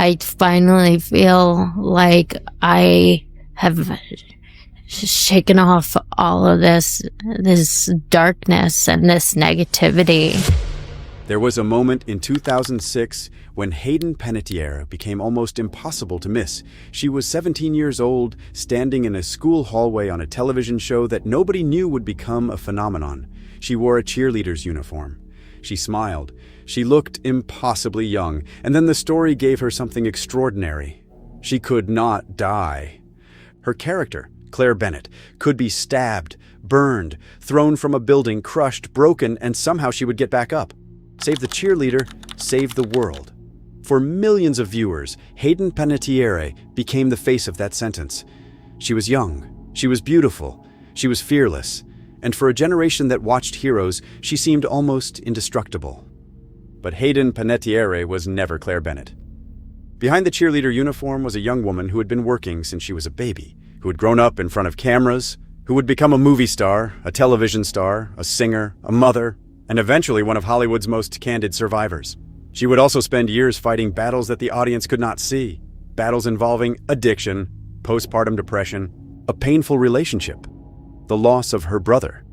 I finally feel like I have shaken off all of this darkness and this negativity. There was a moment in 2006 when Hayden Panettiere became almost impossible to miss. She was 17 years old, standing in a school hallway on a television show that nobody knew would become a phenomenon. She wore a cheerleader's uniform. She smiled. She looked impossibly young, and then the story gave her something extraordinary. She could not die. Her character, Claire Bennet, could be stabbed, burned, thrown from a building, crushed, broken, and somehow she would get back up. Save the cheerleader, save the world. For millions of viewers, Hayden Panettiere became the face of that sentence. She was young, she was beautiful, she was fearless, and for a generation that watched heroes, she seemed almost indestructible. But Hayden Panettiere was never Claire Bennet. Behind the cheerleader uniform was a young woman who had been working since she was a baby, who had grown up in front of cameras, who would become a movie star, a television star, a singer, a mother, and eventually one of Hollywood's most candid survivors. She would also spend years fighting battles that the audience could not see, battles involving addiction, postpartum depression, a painful relationship, the loss of her brother,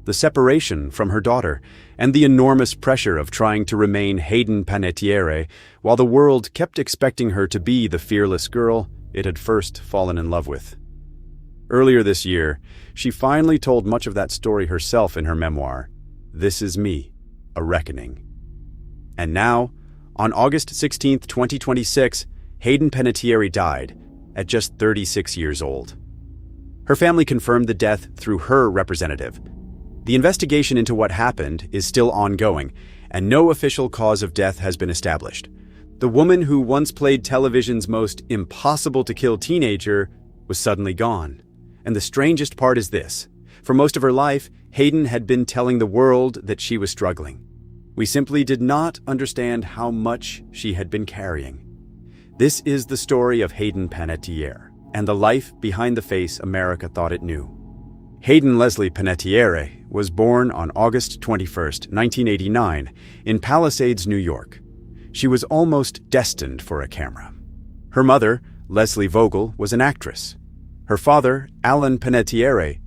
the separation from her daughter, and the enormous pressure of trying to remain Hayden Panettiere while the world kept expecting her to be the fearless girl it had first fallen in love with. Earlier this year, she finally told much of that story herself in her memoir, This Is Me, A Reckoning. And now, on August 16, 2026, Hayden Panettiere died at just 36 years old. Her family confirmed the death through her representative. The investigation into what happened is still ongoing, and no official cause of death has been established. The woman who once played television's most impossible-to-kill teenager was suddenly gone. And the strangest part is this. For most of her life, Hayden had been telling the world that she was struggling. We simply did not understand how much she had been carrying. This is the story of Hayden Panettiere, and the life behind the face America thought it knew. Hayden Leslie Panettiere was born on August 21, 1989, in Palisades, New York. She was almost destined for a camera. Her mother, Leslie Vogel, was an actress. Her father, Alan Panettiere,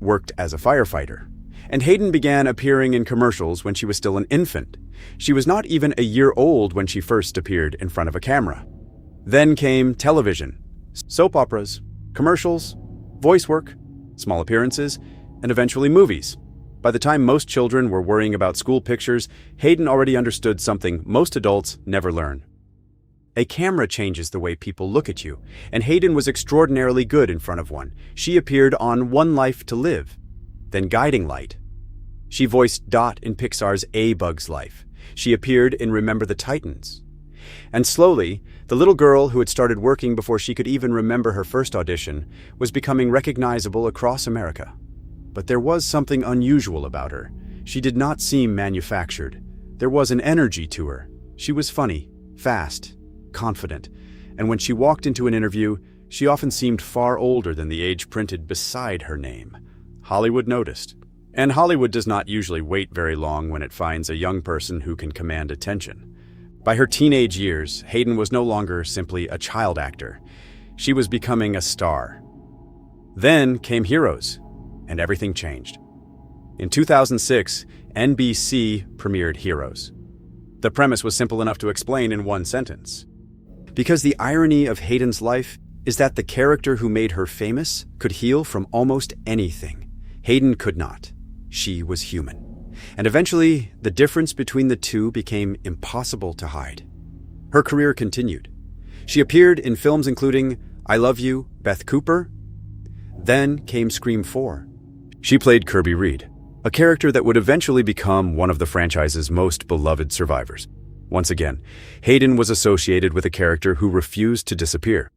worked as a firefighter. And Hayden began appearing in commercials when she was still an infant. She was not even a year old when she first appeared in front of a camera. Then came television, soap operas, commercials, voice work, small appearances, and eventually movies. By the time most children were worrying about school pictures, Hayden already understood something most adults never learn. A camera changes the way people look at you, and Hayden was extraordinarily good in front of one. She appeared on One Life to Live, then Guiding Light. She voiced Dot in Pixar's A Bug's Life. She appeared in Remember the Titans. And slowly, the little girl who had started working before she could even remember her first audition was becoming recognizable across America. But there was something unusual about her. She did not seem manufactured. There was an energy to her. She was funny, fast, confident, and when she walked into an interview, she often seemed far older than the age printed beside her name. Hollywood noticed. And Hollywood does not usually wait very long when it finds a young person who can command attention. By her teenage years, Hayden was no longer simply a child actor. She was becoming a star. Then came Heroes, and everything changed. In 2006, NBC premiered Heroes. The premise was simple enough to explain in one sentence. Because the irony of Hayden's life is that the character who made her famous could heal from almost anything. Hayden could not. She was human. And eventually, the difference between the two became impossible to hide. Her career continued. She appeared in films including I Love You, Beth Cooper. Then came Scream 4. She played Kirby Reed, a character that would eventually become one of the franchise's most beloved survivors. Once again, Hayden was associated with a character who refused to disappear.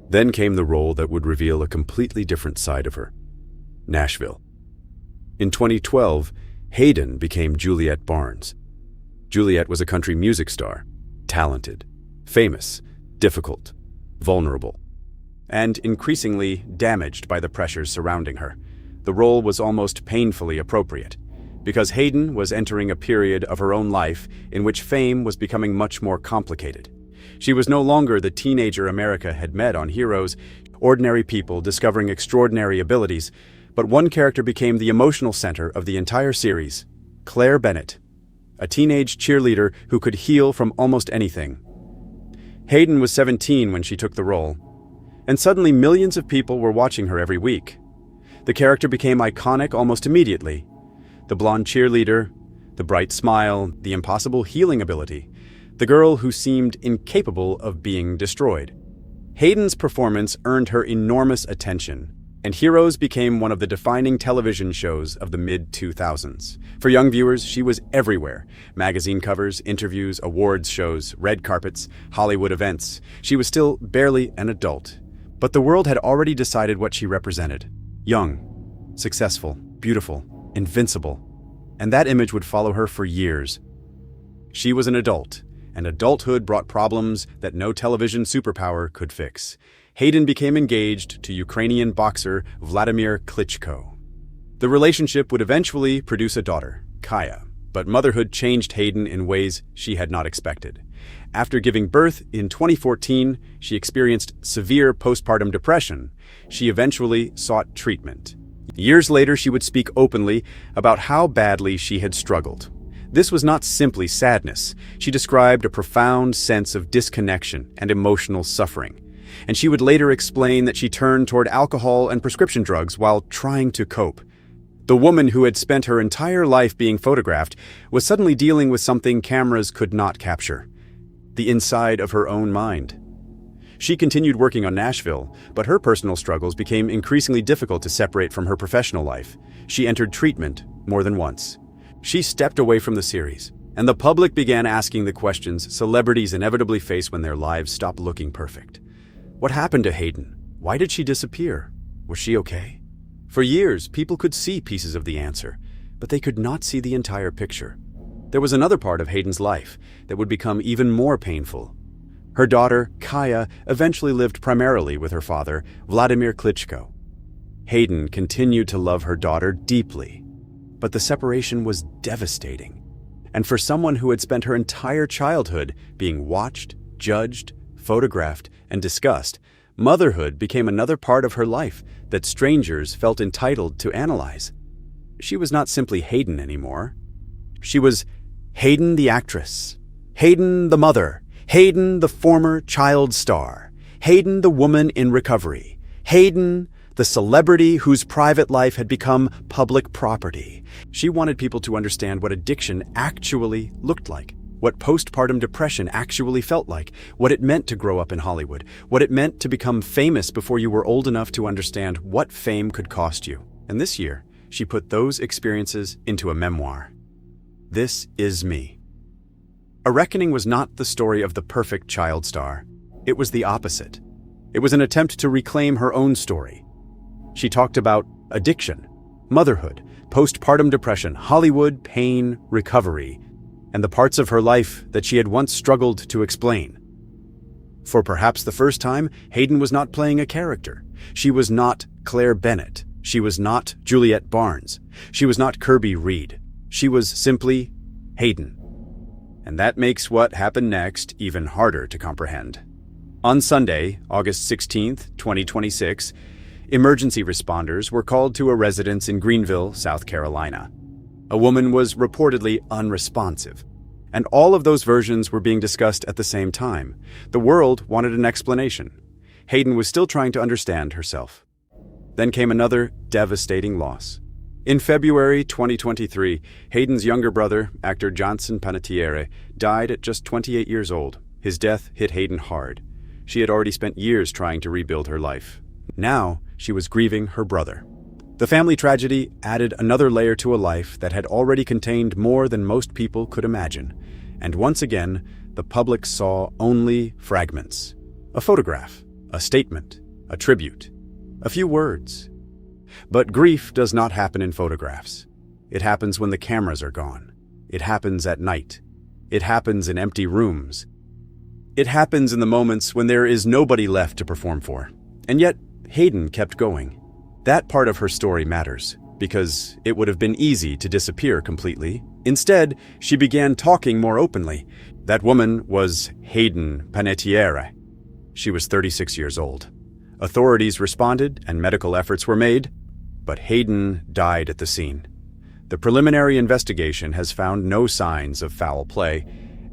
Then came the role that would reveal a completely different side of her, Nashville. In 2012, Hayden became Juliet Barnes. Juliet was a country music star, talented, famous, difficult, vulnerable, and increasingly damaged by the pressures surrounding her. The role was almost painfully appropriate, because Hayden was entering a period of her own life in which fame was becoming much more complicated. She was no longer the teenager America had met on Heroes, ordinary people discovering extraordinary abilities, but one character became the emotional center of the entire series, Claire Bennet, a teenage cheerleader who could heal from almost anything. Hayden was 17 when she took the role, and suddenly millions of people were watching her every week. The character became iconic almost immediately. The blonde cheerleader, the bright smile, the impossible healing ability, the girl who seemed incapable of being destroyed. Hayden's performance earned her enormous attention, and Heroes became one of the defining television shows of the mid-2000s. For young viewers, she was everywhere. Magazine covers, interviews, awards shows, red carpets, Hollywood events. She was still barely an adult, but the world had already decided what she represented. Young, successful, beautiful, invincible. And that image would follow her for years. She was an adult, and adulthood brought problems that no television superpower could fix. Hayden became engaged to Ukrainian boxer Vladimir Klitschko. The relationship would eventually produce a daughter, Kaya, but motherhood changed Hayden in ways she had not expected. After giving birth in 2014, she experienced severe postpartum depression. She eventually sought treatment. Years later, she would speak openly about how badly she had struggled. This was not simply sadness. She described a profound sense of disconnection and emotional suffering. And she would later explain that she turned toward alcohol and prescription drugs while trying to cope. The woman who had spent her entire life being photographed was suddenly dealing with something cameras could not capture: the inside of her own mind. She continued working on Nashville, but her personal struggles became increasingly difficult to separate from her professional life. She entered treatment more than once. She stepped away from the series, and the public began asking the questions celebrities inevitably face when their lives stop looking perfect. What happened to Hayden? Why did she disappear? Was she okay? For years, people could see pieces of the answer, but they could not see the entire picture. There was another part of Hayden's life that would become even more painful. Her daughter, Kaya, eventually lived primarily with her father, Vladimir Klitschko. Hayden continued to love her daughter deeply, but the separation was devastating. And for someone who had spent her entire childhood being watched, judged, photographed, and discussed, motherhood became another part of her life that strangers felt entitled to analyze. She was not simply Hayden anymore. She was Hayden the actress, Hayden the mother, Hayden the former child star, Hayden the woman in recovery, Hayden the celebrity whose private life had become public property. She wanted people to understand what addiction actually looked like, what postpartum depression actually felt like, what it meant to grow up in Hollywood, what it meant to become famous before you were old enough to understand what fame could cost you. And this year, she put those experiences into a memoir. This Is Me. A Reckoning was not the story of the perfect child star. It was the opposite. It was an attempt to reclaim her own story. She talked about addiction, motherhood, postpartum depression, Hollywood, pain, recovery, and the parts of her life that she had once struggled to explain. For perhaps the first time, Hayden was not playing a character. She was not Claire Bennet. She was not Juliette Barnes. She was not Kirby Reed. She was simply Hayden. And that makes what happened next even harder to comprehend. On Sunday, August 16th, 2026, emergency responders were called to a residence in Greenville, South Carolina. A woman was reportedly unresponsive, and all of those versions were being discussed at the same time. The world wanted an explanation. Hayden was still trying to understand herself. Then came another devastating loss. In February 2023, Hayden's younger brother, actor Hayden Panettiere, died at just 28 years old. His death hit Hayden hard. She had already spent years trying to rebuild her life. Now, she was grieving her brother. The family tragedy added another layer to a life that had already contained more than most people could imagine. And once again, the public saw only fragments. A photograph, a statement, a tribute, a few words. But grief does not happen in photographs. It happens when the cameras are gone. It happens at night. It happens in empty rooms. It happens in the moments when there is nobody left to perform for. And yet, Hayden kept going. That part of her story matters, because it would have been easy to disappear completely. Instead, she began talking more openly. That woman was Hayden Panettiere. She was 36 years old. Authorities responded and medical efforts were made, but Hayden died at the scene. The preliminary investigation has found no signs of foul play,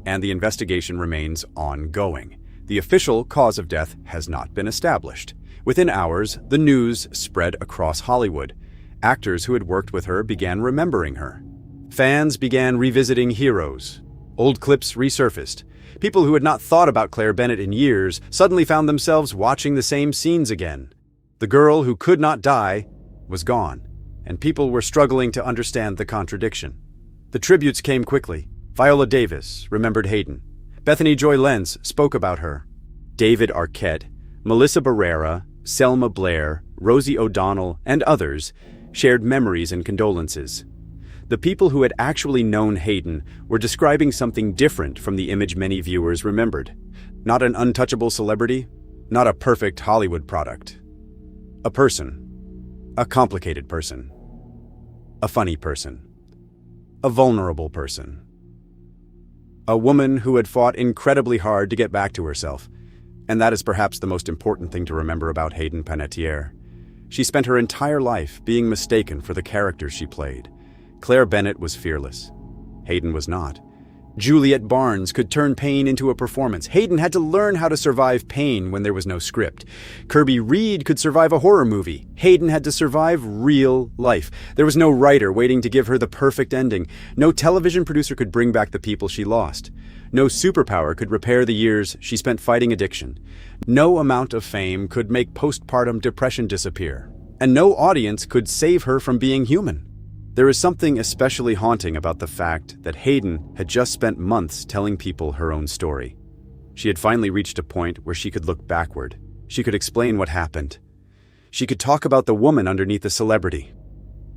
and the investigation remains ongoing. The official cause of death has not been established. Within hours, the news spread across Hollywood. Actors who had worked with her began remembering her. Fans began revisiting heroes. Old clips resurfaced. People who had not thought about Claire Bennet in years suddenly found themselves watching the same scenes again. The girl who could not die was gone, and people were struggling to understand the contradiction. The tributes came quickly. Viola Davis remembered Hayden. Bethany Joy Lenz spoke about her. David Arquette, Melissa Barrera, Selma Blair, Rosie O'Donnell, and others shared memories and condolences. The people who had actually known Hayden were describing something different from the image many viewers remembered. Not an untouchable celebrity, not a perfect Hollywood product. A person. A complicated person. A funny person. A vulnerable person. A woman who had fought incredibly hard to get back to herself. And that is perhaps the most important thing to remember about Hayden Panettiere. She spent her entire life being mistaken for the character she played. Claire Bennet was fearless. Hayden was not. Juliet Barnes could turn pain into a performance. Hayden had to learn how to survive pain when there was no script. Kirby Reed could survive a horror movie. Hayden had to survive real life. There was no writer waiting to give her the perfect ending. No television producer could bring back the people she lost. No superpower could repair the years she spent fighting addiction. No amount of fame could make postpartum depression disappear. And no audience could save her from being human. There is something especially haunting about the fact that Hayden had just spent months telling people her own story. She had finally reached a point where she could look backward. She could explain what happened. She could talk about the woman underneath the celebrity.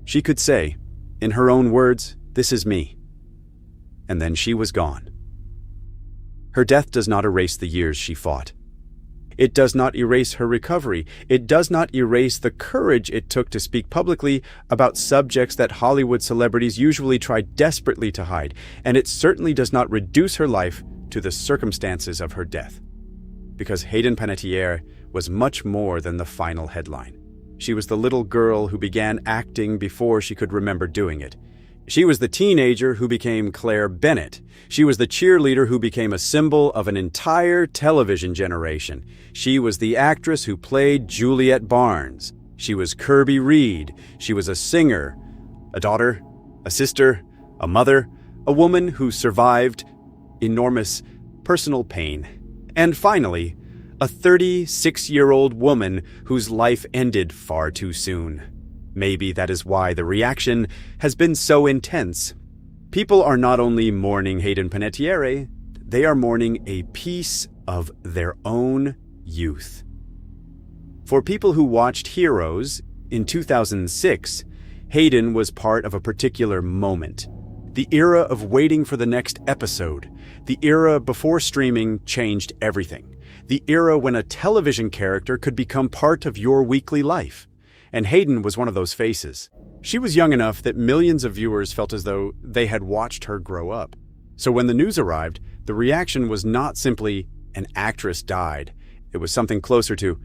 She could say, in her own words, "This is me." And then she was gone. Her death does not erase the years she fought. It does not erase her recovery. It does not erase the courage it took to speak publicly about subjects that Hollywood celebrities usually try desperately to hide. And it certainly does not reduce her life to the circumstances of her death. Because Hayden Panettiere was much more than the final headline. She was the little girl who began acting before she could remember doing it. She was the teenager who became Claire Bennet. She was the cheerleader who became a symbol of an entire television generation. She was the actress who played Juliet Barnes. She was Kirby Reed. She was a singer, a daughter, a sister, a mother, a woman who survived enormous personal pain. And finally, a 36-year-old woman whose life ended far too soon. Maybe that is why the reaction has been so intense. People are not only mourning Hayden Panettiere, they are mourning a piece of their own youth. For people who watched Heroes in 2006, Hayden was part of a particular moment. The era of waiting for the next episode. The era before streaming changed everything. The era when a television character could become part of your weekly life. And Hayden was one of those faces. She was young enough that millions of viewers felt as though they had watched her grow up. So when the news arrived, the reaction was not simply, an actress died. It was something closer to,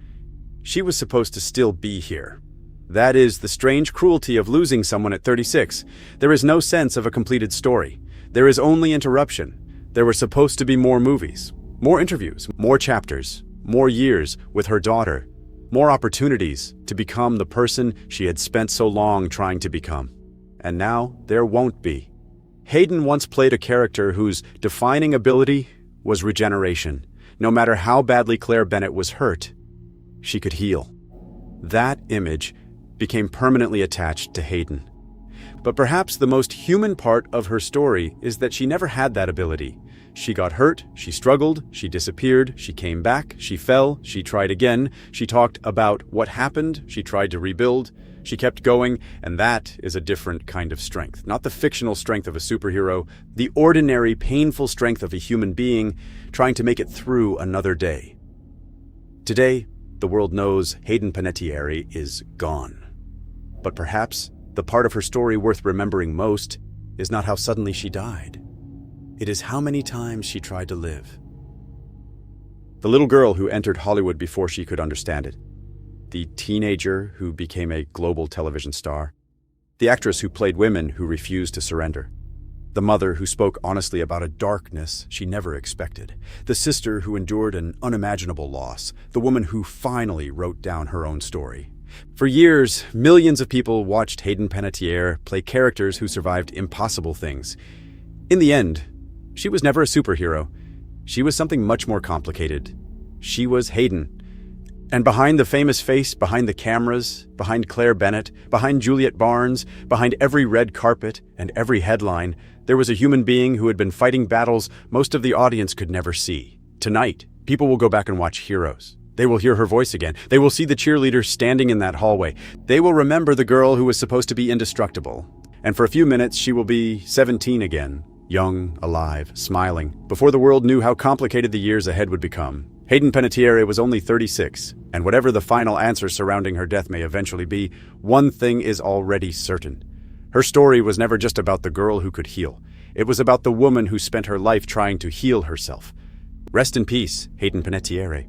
she was supposed to still be here. That is the strange cruelty of losing someone at 36. There is no sense of a completed story. There is only interruption. There were supposed to be more movies, more interviews, more chapters, more years with her daughter. More opportunities to become the person she had spent so long trying to become. And now there won't be. Hayden once played a character whose defining ability was regeneration. No matter how badly Claire Bennet was hurt, she could heal. That image became permanently attached to Hayden. But perhaps the most human part of her story is that she never had that ability. She got hurt, she struggled, she disappeared, she came back, she fell, she tried again, she talked about what happened, she tried to rebuild, she kept going, and that is a different kind of strength. Not the fictional strength of a superhero, the ordinary, painful strength of a human being trying to make it through another day. Today, the world knows Hayden Panettiere is gone. But perhaps the part of her story worth remembering most is not how suddenly she died. It is how many times she tried to live. The little girl who entered Hollywood before she could understand it. The teenager who became a global television star. The actress who played women who refused to surrender. The mother who spoke honestly about a darkness she never expected. The sister who endured an unimaginable loss. The woman who finally wrote down her own story. For years, millions of people watched Hayden Panettiere play characters who survived impossible things. In the end, she was never a superhero. She was something much more complicated. She was Hayden. And behind the famous face, behind the cameras, behind Claire Bennet, behind Juliet Barnes, behind every red carpet and every headline, there was a human being who had been fighting battles most of the audience could never see. Tonight, people will go back and watch Heroes. They will hear her voice again. They will see the cheerleader standing in that hallway. They will remember the girl who was supposed to be indestructible. And for a few minutes, she will be 17 again, young, alive, smiling, before the world knew how complicated the years ahead would become. Hayden Panettiere was only 36, and whatever the final answer surrounding her death may eventually be, one thing is already certain. Her story was never just about the girl who could heal. It was about the woman who spent her life trying to heal herself. Rest in peace, Hayden Panettiere.